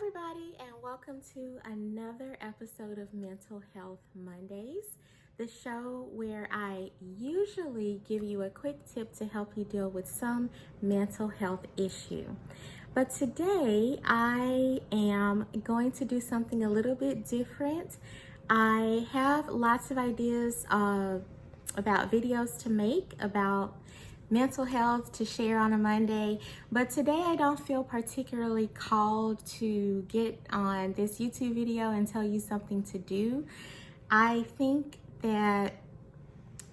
everybody, and welcome to another episode of Mental Health Mondays, the show where I usually give you a quick tip to help you deal with some mental health issue. But today I am going to do something a little bit different. I have lots of ideas about videos to make about mental health to share on a Monday, but today I don't feel particularly called to get on this YouTube video and tell you something to do. I think that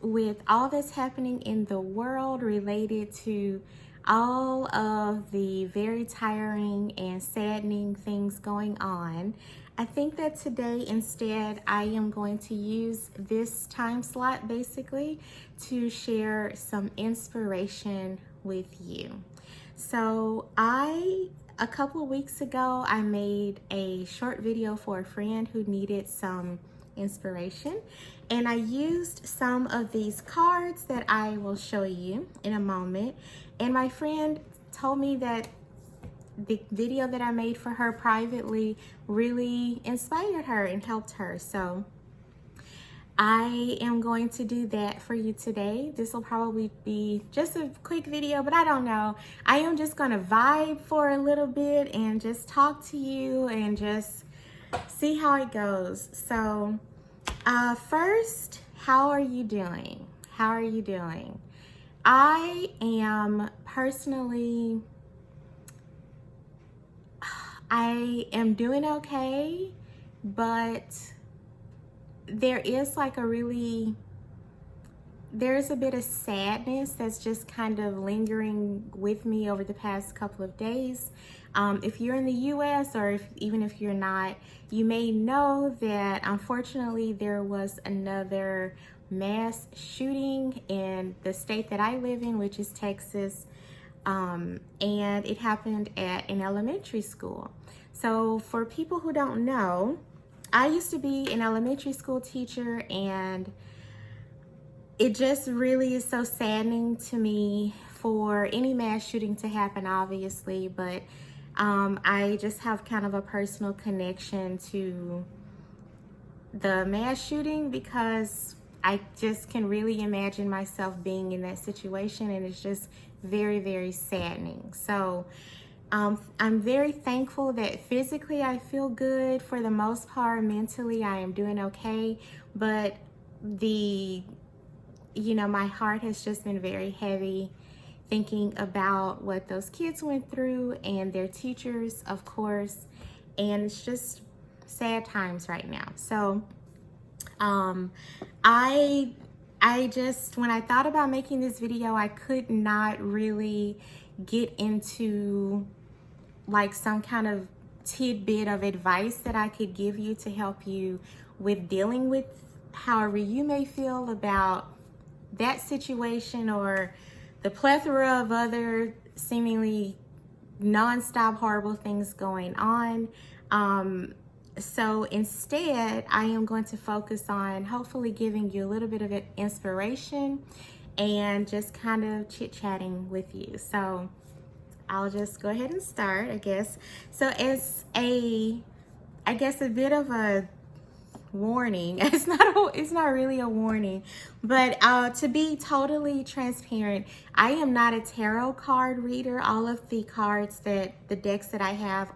with all that's happening in the world related to all of the very tiring and saddening things going on, I think that today instead I am going to use this time slot basically to share some inspiration with you. So a couple of weeks ago, I made a short video for a friend who needed some inspiration, and I used some of these cards that I will show you in a moment. And my friend told me that the video that I made for her privately really inspired her and helped her. So I am going to do that for you today. This will probably be just a quick video, but I don't know. I am just going to vibe for a little bit and just talk to you and just see how it goes. So first, how are you doing? How are you doing? I am personally, I am doing okay, but there is there's a bit of sadness that's just kind of lingering with me over the past couple of days. If you're in the US, or even if you're not, you may know that unfortunately there was another mass shooting in the state that I live in, which is Texas. And it happened at an elementary school. So for people who don't know, I used to be an elementary school teacher, and it just really is so saddening to me for any mass shooting to happen, obviously, but I just have kind of a personal connection to the mass shooting because I just can really imagine myself being in that situation, and it's just very, very saddening. So I'm very thankful that physically I feel good for the most part. Mentally, I am doing okay, but my heart has just been very heavy thinking about what those kids went through and their teachers, of course, and it's just sad times right now. So I just, when I thought about making this video, I could not really get into like some kind of tidbit of advice that I could give you to help you with dealing with however you may feel about that situation or the plethora of other seemingly nonstop horrible things going on. So instead, I am going to focus on hopefully giving you a little bit of inspiration and just kind of chit-chatting with you. So I'll just go ahead and start, I guess. So as a bit of a warning, it's not really a warning, but to be totally transparent, I am not a tarot card reader. All of the cards the decks that I have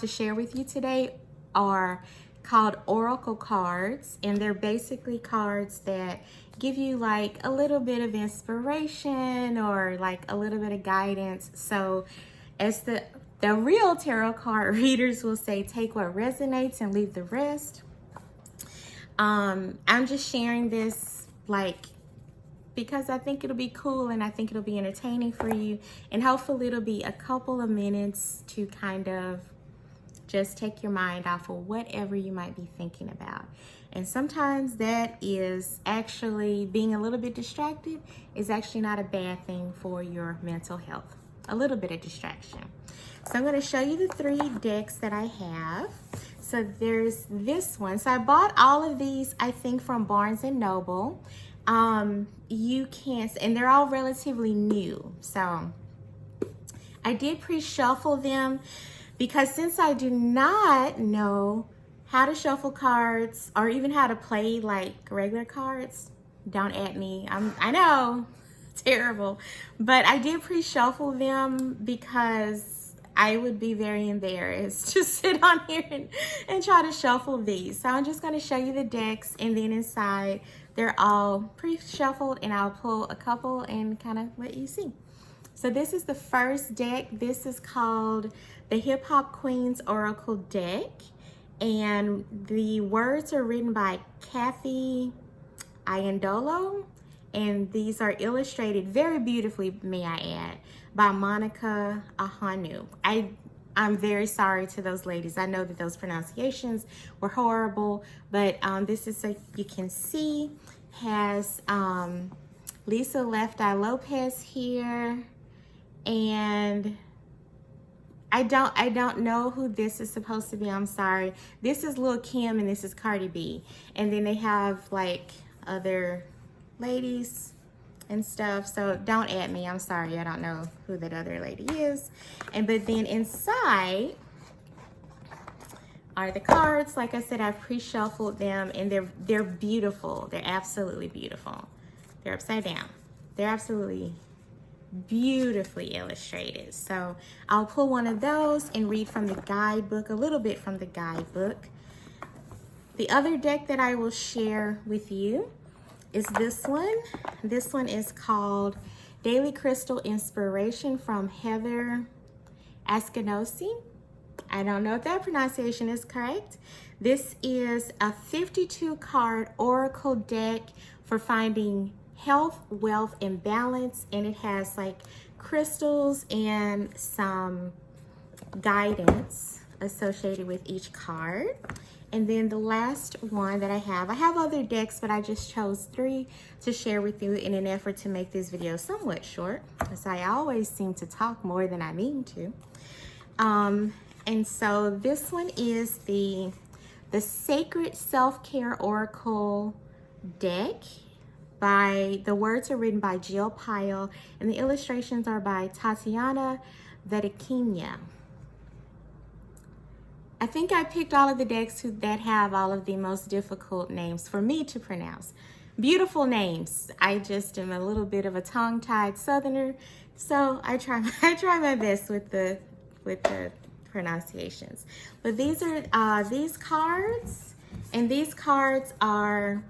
to share with you today are called oracle cards, and they're basically cards that give you like a little bit of inspiration or like a little bit of guidance. So as the real tarot card readers will say, take what resonates and leave the rest. I'm just sharing this because I think it'll be cool and I think it'll be entertaining for you, and hopefully it'll be a couple of minutes to kind of just take your mind off of whatever you might be thinking about. And sometimes that is actually, being a little bit distracted is actually not a bad thing for your mental health. A little bit of distraction. So I'm going to show you the 3 decks that I have. So there's this one. So I bought all of these, I think, from Barnes & Noble. You can, and they're all relatively new. So I did pre-shuffle them because since I do not know how to shuffle cards or even how to play like regular cards, don't at me. I know, terrible, but I did pre-shuffle them because I would be very embarrassed to sit on here and try to shuffle these. So I'm just going to show you the decks, and then inside they're all pre-shuffled, and I'll pull a couple and kind of let you see. So this is the first deck. This is called the Hip Hop Queens Oracle deck, and the words are written by Kathy Iandolo, and these are illustrated very beautifully, may I add, by Monica Ahanu. I'm very sorry to those ladies. I know that those pronunciations were horrible, but this is, so you can see, has Lisa Left Eye Lopez here, and I don't know who this is supposed to be. I'm sorry. This is Lil' Kim and this is Cardi B, and then they have like other ladies and stuff, so don't at me. I'm sorry, I don't know who that other lady is. But then inside are the cards. Like I said, I've pre-shuffled them, and they're beautiful. They're absolutely beautiful. They're upside down. They're absolutely beautifully illustrated. So I'll pull one of those and read from the guidebook, a little bit from the guidebook. The other deck that I will share with you is this one. This one is called Daily Crystal Inspiration from Heather Askinosi. I don't know if that pronunciation is correct. This is a 52 card oracle deck for finding health, wealth, and balance, and it has like crystals and some guidance associated with each card. And then the last one that I have other decks, but I just chose 3 to share with you in an effort to make this video somewhat short, because I always seem to talk more than I mean to. And so this one is the Sacred Self-Care Oracle deck. The words are written by Jill Pyle, and the illustrations are by Tatiana Vedekina. I think I picked all of the decks that have all of the most difficult names for me to pronounce. Beautiful names. I just am a little bit of a tongue-tied Southerner, so I try my best with the pronunciations. But these are these cards, and these cards are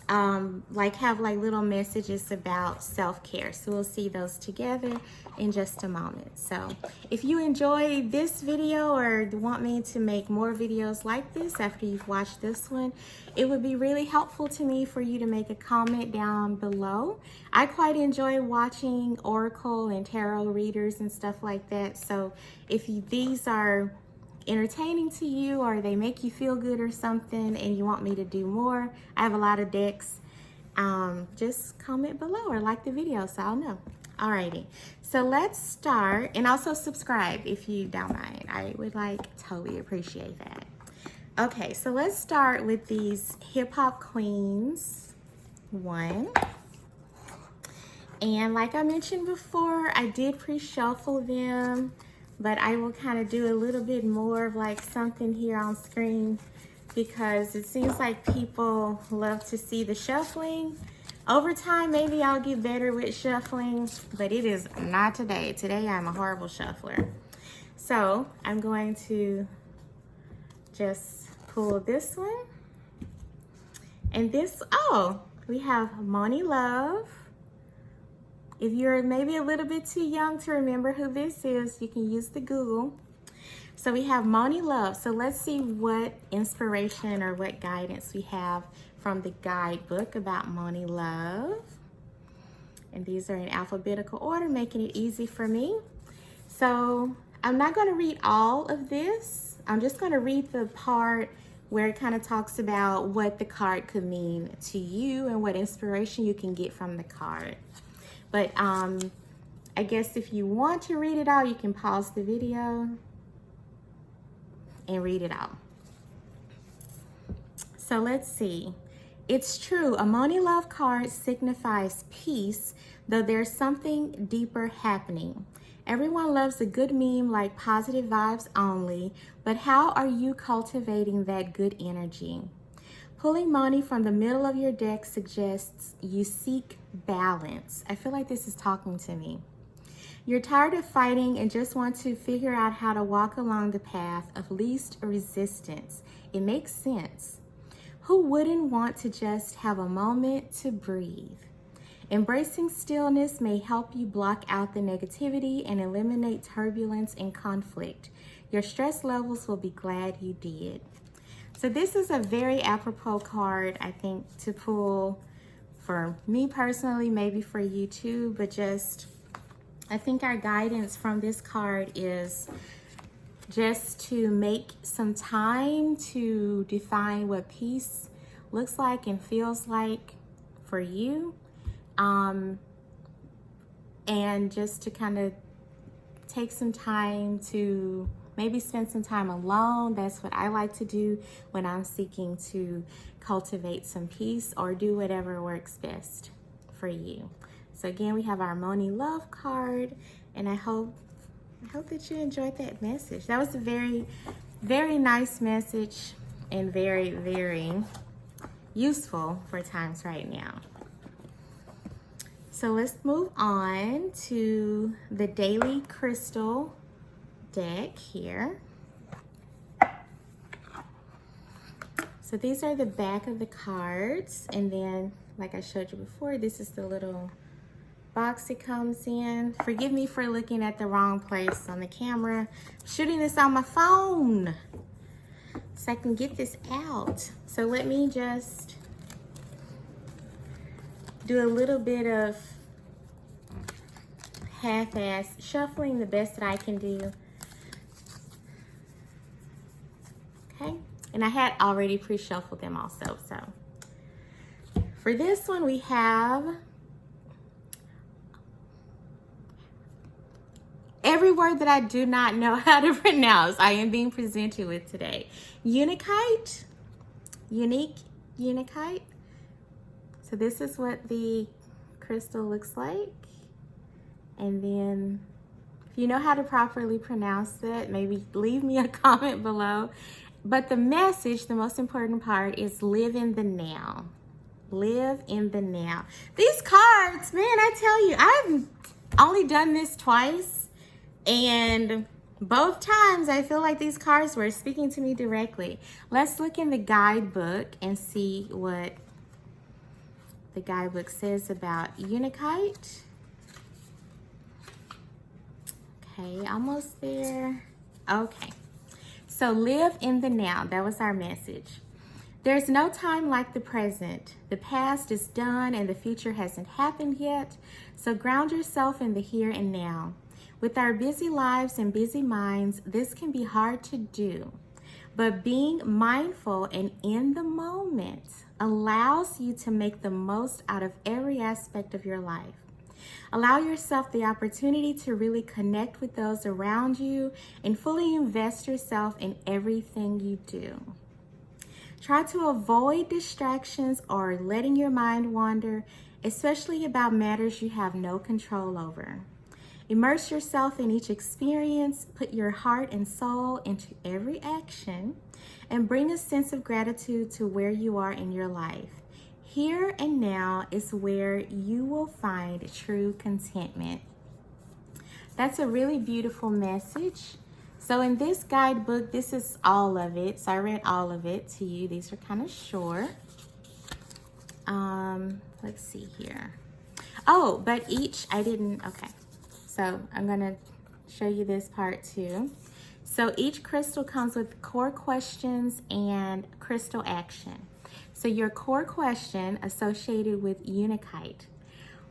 have little messages about self-care. So we'll see those together in just a moment. So if you enjoy this video or want me to make more videos like this after you've watched this one, it would be really helpful to me for you to make a comment down below. I quite enjoy watching oracle and tarot readers and stuff like that. So if these are entertaining to you, or they make you feel good or something, and you want me to do more, I have a lot of decks, just comment below or like the video so I'll know. Alrighty, so let's start, and also subscribe if you don't mind. I would totally appreciate that. Okay, so let's start with these Hip Hop Queens one. And like I mentioned before, I did pre-shuffle them, but I will kind of do a little bit more of something here on screen, because it seems like people love to see the shuffling. Over time, maybe I'll get better with shuffling, but it is not today. Today, I'm a horrible shuffler. So I'm going to just pull this one. And this, we have Money Love. If you're maybe a little bit too young to remember who this is, you can use the Google. So we have Money Love. So let's see what inspiration or what guidance we have from the guidebook about Money Love. And these are in alphabetical order, making it easy for me. So I'm not going to read all of this. I'm just going to read the part where it kind of talks about what the card could mean to you and what inspiration you can get from the card. But I guess if you want to read it all, you can pause the video and read it all. So let's see. It's true, a Money Love card signifies peace, though there's something deeper happening. Everyone loves a good meme, like positive vibes only, but how are you cultivating that good energy? Pulling money from the middle of your deck suggests you seek balance. I feel like this is talking to me. You're tired of fighting and just want to figure out how to walk along the path of least resistance. It makes sense. Who wouldn't want to just have a moment to breathe? Embracing stillness may help you block out the negativity and eliminate turbulence and conflict. Your stress levels will be glad you did. So this is a very apropos card, I think, to pull for me personally, maybe for you too, but just, I think our guidance from this card is just to make some time to define what peace looks like and feels like for you. And just to kind of take some time to maybe spend some time alone. That's what I like to do when I'm seeking to cultivate some peace or do whatever works best for you. So again, we have our Moni Love card, and I hope that you enjoyed that message. That was a very, very nice message and very, very useful for times right now. So let's move on to the Daily Crystal deck here. So these are the back of the cards, and then like I showed you before, this is the little box it comes in. Forgive me for looking at the wrong place on the camera. I'm shooting this on my phone so I can get this out. So let me just do a little bit of half-ass shuffling, the best that I can do. Okay, and I had already pre-shuffled them also. So for this one, we have every word that I do not know how to pronounce, I am being presented with today. Unikite, unikite. So this is what the crystal looks like. And then if you know how to properly pronounce it, maybe leave me a comment below. But the message, the most important part, is live in the now. Live in the now. These cards, man, I tell you, I've only done this twice. And both times I feel like these cards were speaking to me directly. Let's look in the guidebook and see what the guidebook says about Unikite. Okay, almost there. Okay, so live in the now. That was our message. There's no time like the present. The past is done and the future hasn't happened yet. So ground yourself in the here and now. With our busy lives and busy minds, this can be hard to do. But being mindful and in the moment allows you to make the most out of every aspect of your life. Allow yourself the opportunity to really connect with those around you and fully invest yourself in everything you do. Try to avoid distractions or letting your mind wander, especially about matters you have no control over. Immerse yourself in each experience, put your heart and soul into every action, and bring a sense of gratitude to where you are in your life. Here and now is where you will find true contentment. That's a really beautiful message. So in this guidebook, this is all of it. So I read all of it to you. These are kind of short. Let's see here. Oh, but each, okay. So I'm gonna show you this part too. So each crystal comes with core questions and crystal action. So your core question associated with Unikite.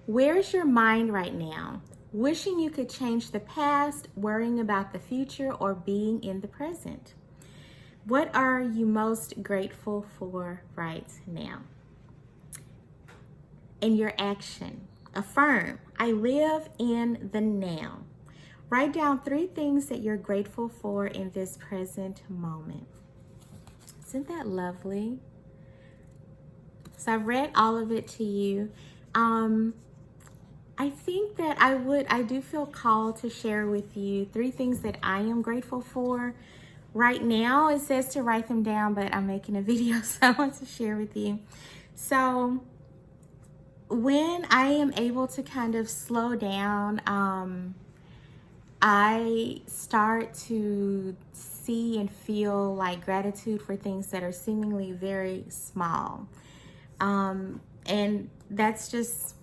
Where's your mind right now? Wishing you could change the past, worrying about the future, or being in the present? What are you most grateful for right now? And your action. Affirm, I live in the now. Write down 3 things that you're grateful for in this present moment. Isn't that lovely? So I've read all of it to you. I think that I do feel called to share with you 3 things that I am grateful for. Right now, it says to write them down, but I'm making a video, so I want to share with you. So when I am able to kind of slow down, I start to see and feel like gratitude for things that are seemingly very small. And that's just,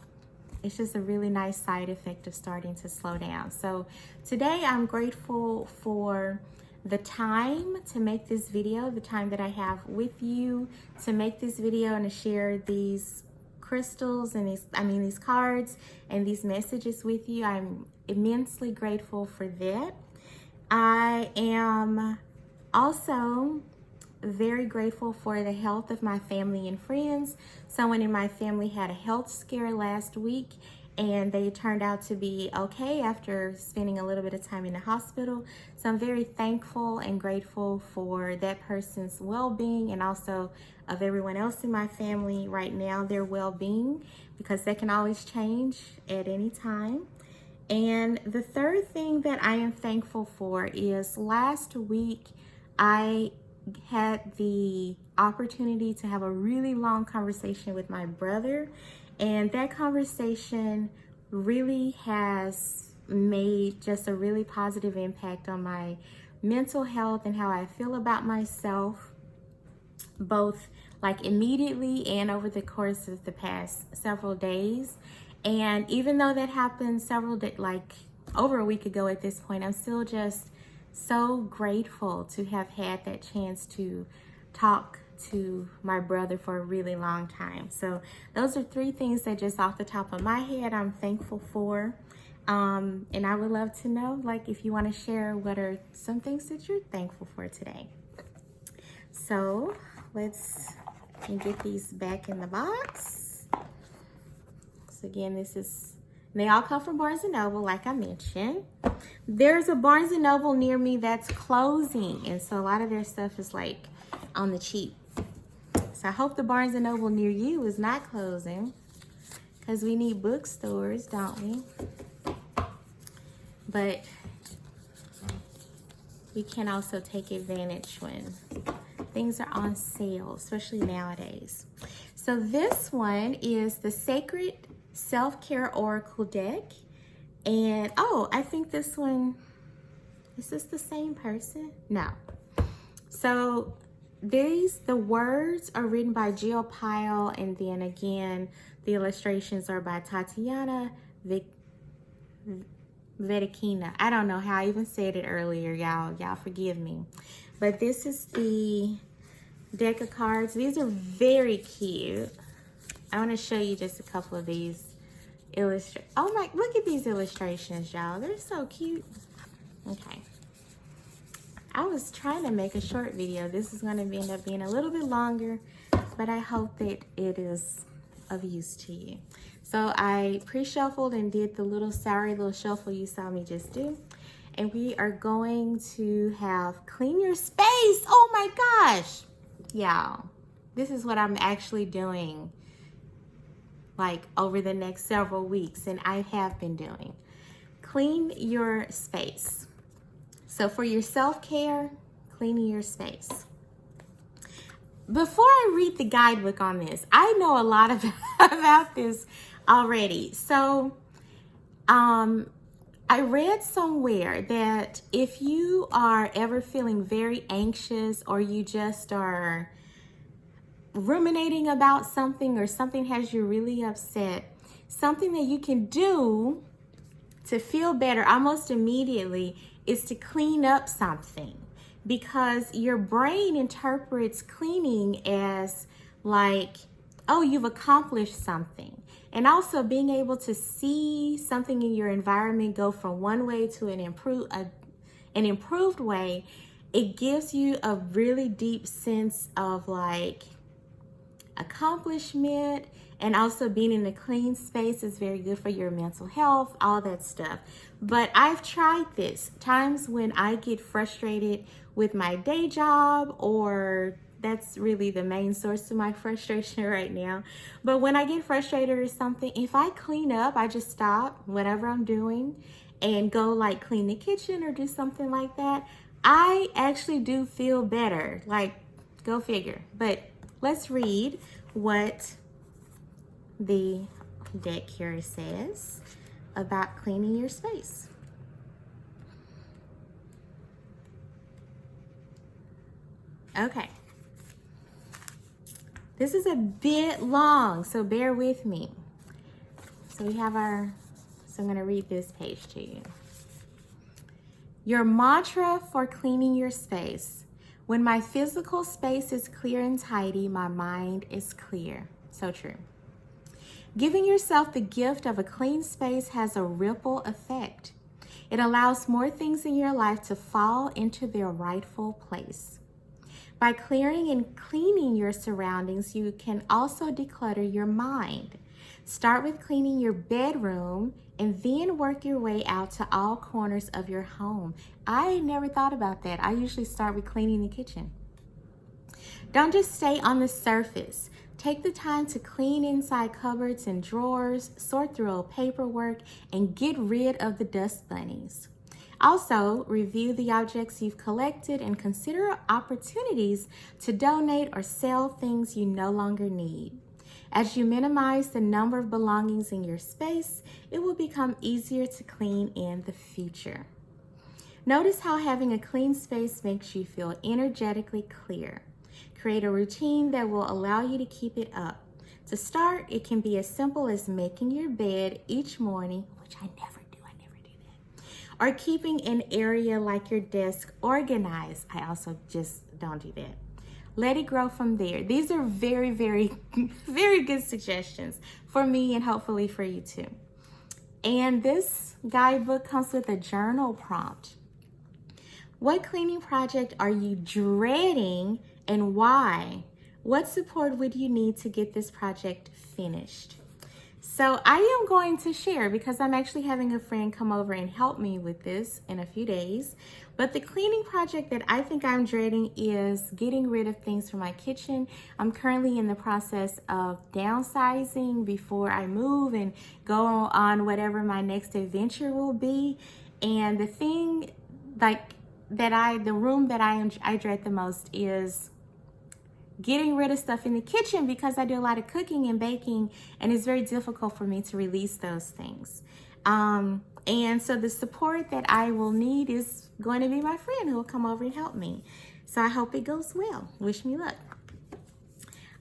it's just a really nice side effect of starting to slow down. So today I'm grateful for the time to make this video, the time that I have with you to make this video and to share these crystals and these cards and these messages with you. I'm immensely grateful for that. I am also very grateful for the health of my family and friends. Someone in my family had a health scare last week and they turned out to be okay after spending a little bit of time in the hospital. So I'm very thankful and grateful for that person's well-being and also of everyone else in my family right now, their well-being, because that can always change at any time. And the third thing that I am thankful for is last week I had the opportunity to have a really long conversation with my brother, and that conversation really has made just a really positive impact on my mental health and how I feel about myself, both like immediately and over the course of the past several days. And even though that happened like over a week ago at this point, I'm still just so grateful to have had that chance to talk to my brother for a really long time. So those are 3 things that just off the top of my head I'm thankful for. And I would love to know, like, if you want to share what are some things that you're thankful for today. So let's get these back in the box. So again, they all come from Barnes & Noble, like I mentioned. There's a Barnes & Noble near me that's closing, and so a lot of their stuff is like on the cheap. So I hope the Barnes & Noble near you is not closing, because we need bookstores, don't we? But we can also take advantage when things are on sale, especially nowadays. So this one is the Sacred Self-Care Oracle deck. And oh, I think this one, is this the same person? No. So the words are written by Jill Pyle, and then again, the illustrations are by Tatiana Vedekina. I don't know how I even said it earlier, y'all forgive me. But this is the deck of cards. These are very cute. I want to show you just a couple of these oh my, look at these illustrations, y'all. They're so cute. Okay. I was trying to make a short video. This is going to end up being a little bit longer, but I hope that it is of use to you. So I pre-shuffled and did the little shuffle you saw me just do. And we are going to have clean your space. Oh my gosh. Y'all, this is what I'm actually doing like over the next several weeks, and I have been doing. Clean your space. So for your self-care, cleaning your space. Before I read the guidebook on this, I know a lot about this already. So I read somewhere that if you are ever feeling very anxious, or you just are ruminating about something, or something has you really upset, something that you can do to feel better almost immediately is to clean up something, because your brain interprets cleaning as like, oh, you've accomplished something. And also being able to see something in your environment go from one way to an improved way, it gives you a really deep sense of like accomplishment. And also being in a clean space is very good for your mental health, all that stuff. But I've tried this times when I get frustrated with my day job, or that's really the main source of my frustration right now. But when I get frustrated or something, if I clean up, I just stop whatever I'm doing and go like clean the kitchen or do something like that. I actually do feel better. Like, go figure. But let's read what the deck here says about cleaning your space. Okay. This is a bit long, so bear with me. So we have our, so I'm going to read this page to you. Your mantra for cleaning your space. When my physical space is clear and tidy, my mind is clear. So true. Giving yourself the gift of a clean space has a ripple effect. It allows more things in your life to fall into their rightful place. By clearing and cleaning your surroundings, you can also declutter your mind. Start with cleaning your bedroom and then work your way out to all corners of your home. I never thought about that. I usually start with cleaning the kitchen. Don't just stay on the surface. Take the time to clean inside cupboards and drawers, sort through old paperwork, and get rid of the dust bunnies. Also, review the objects you've collected and consider opportunities to donate or sell things you no longer need. As you minimize the number of belongings in your space, it will become easier to clean in the future. Notice how having a clean space makes you feel energetically clear. Create a routine that will allow you to keep it up. To start, it can be as simple as making your bed each morning, which I never do that, or keeping an area like your desk organized. I also just don't do that. Let it grow from there. These are very, very, very good suggestions for me and hopefully for you too. And this guidebook comes with a journal prompt. What cleaning project are you dreading and why? What support would you need to get this project finished? So I am going to share because I'm actually having a friend come over and help me with this in a few days. But the cleaning project that I think I'm dreading is getting rid of things from my kitchen. I'm currently in the process of downsizing before I move and go on whatever my next adventure will be. And the thing the room that I dread the most is getting rid of stuff in the kitchen because I do a lot of cooking and baking and it's very difficult for me to release those things. And so the support that I will need is going to be my friend who will come over and help me. So I hope it goes well. Wish me luck.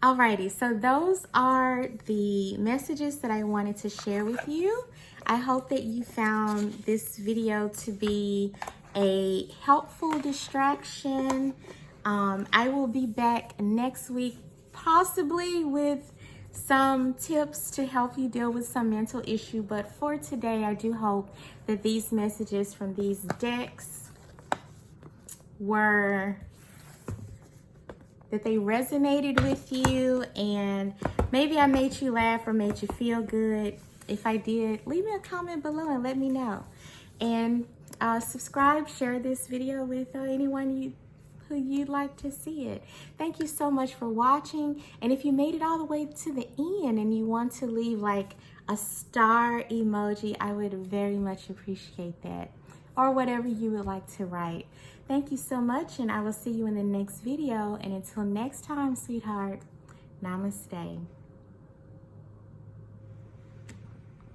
Alrighty, so those are the messages that I wanted to share with you. I hope that you found this video to be a helpful distraction. I will be back next week, possibly with some tips to help you deal with some mental issue. But for today, I do hope that these messages from these decks that they resonated with you, and maybe I made you laugh or made you feel good. If I did, leave me a comment below and let me know. And subscribe, share this video with anyone who you'd like to see it. Thank you so much for watching. And if you made it all the way to the end and you want to leave like a star emoji, I would very much appreciate that. Or whatever you would like to write. Thank you so much, and I will see you in the next video. And until next time, sweetheart, namaste.